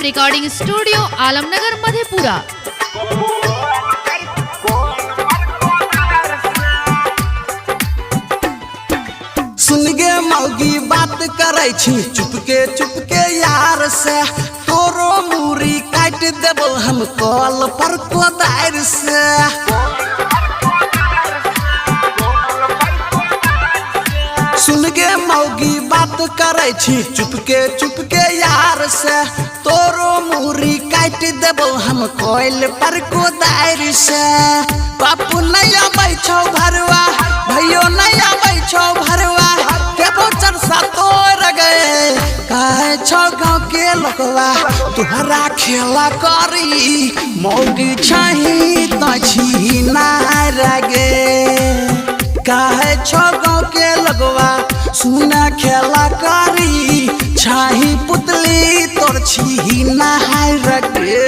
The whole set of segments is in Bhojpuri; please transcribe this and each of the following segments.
Recording studio Alamnagar Madhepura. सुन गे मौगी बात करे छी चुपके यार से, तोरो मूरी काट देबो हम कॉल पर कोदार से। सुन गे मौगी बात करे छी चुपके यार से, तोरो मूरी काट देबो हम कॉल पर कोदार से। बापू नहीं आबै छौ भरवा, भैयो नहीं आबै छौ भरवा, केबो चरसा तोर गए। काहे छौ गाँव के लोकवा तुहरा खेला करी, मौगी छही तो छी ना रगे। काहे छौ गाँव के लोगवा सुना खेला करी, छाही पुतली तोर छी ना रगे।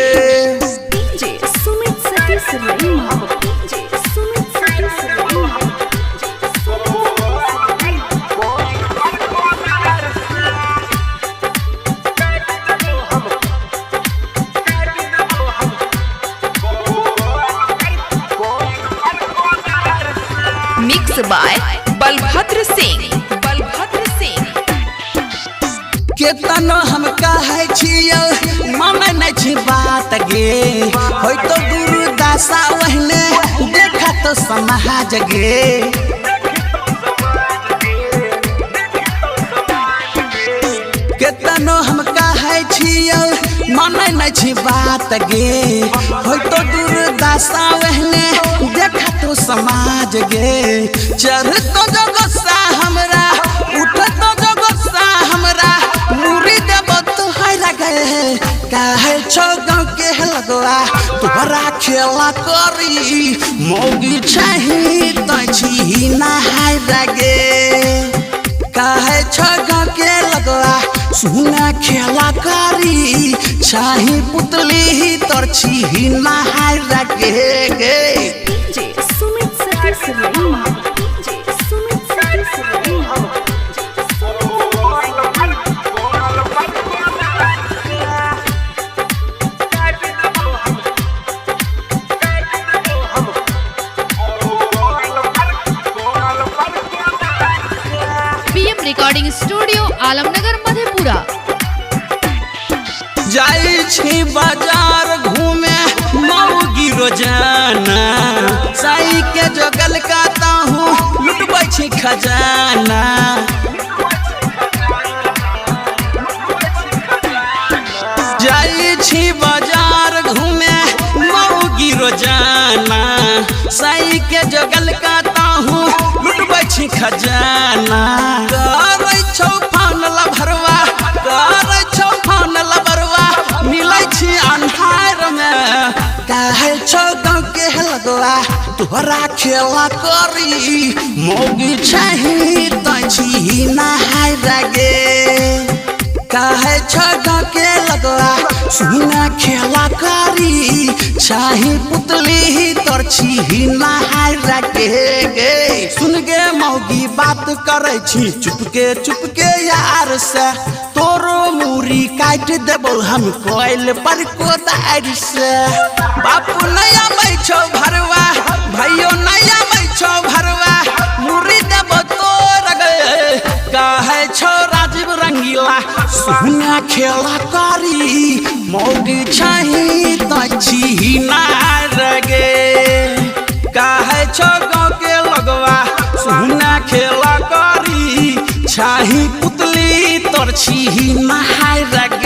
Mix by Balbhadra Singh. केतनो हम कहे छियो माने नहीं छी बात गे, होय तो गुरुदासा वहने देखा तो समाज गे। केतनो हम कहे छियो माने नहीं छी बात गे, होय तो गुरुदासा वहने देखा तो समाज गे। चढ़ तो जो गुस्सा हमरा, उठ तो जो गुस्सा हमरा, मुरी देब तुहरा गए। काहे छौ गाँव के लगवा तुहरा खेला करी, मौगी छही तो छी नहाय रगे। काहे छौ गाँव के लगवा सुना खेला करी, छही पुतली तोर छी नहाय रगे गे। Recording studio Alamnagar Madhepura. जाई छी बाजार घूमे मौगी रोजाना, साई के जोगल काता हूँ लुटबै छी खजाना। जाई छी बाजार घूमे मौगी रोजाना, साई के जोगल काता हूँ लुटबै छी खजाना। करै छौ फान लभरवा, करै छौ फान लभरवा, मिलै छी अन्हार में। काहे छौ गाँव के लगवा तोहरा खेला करी, मौगी छही तो छी नहाय रगे। काहे छौ गाँव के लगवा सुना खेला करी, छही पुतली तोर छी नहाय रगे गे। सुन गे मौगी बात करे छी चुपके यार से, तोरो मूरी काट देबो हम कोइल पर कोदार से। बापू नहीं आबै छौ भरवा, भैयो नहीं आबै छौ भरवा, मूरी देबो तोर गए। काहे छौ राजीव रंगीला सुना खेला करी, मौगी छही तो छी ना रगे। काहे छौ गाँव के लगवा सुना खेला करी, छही पुतली तोर छी ना रगे।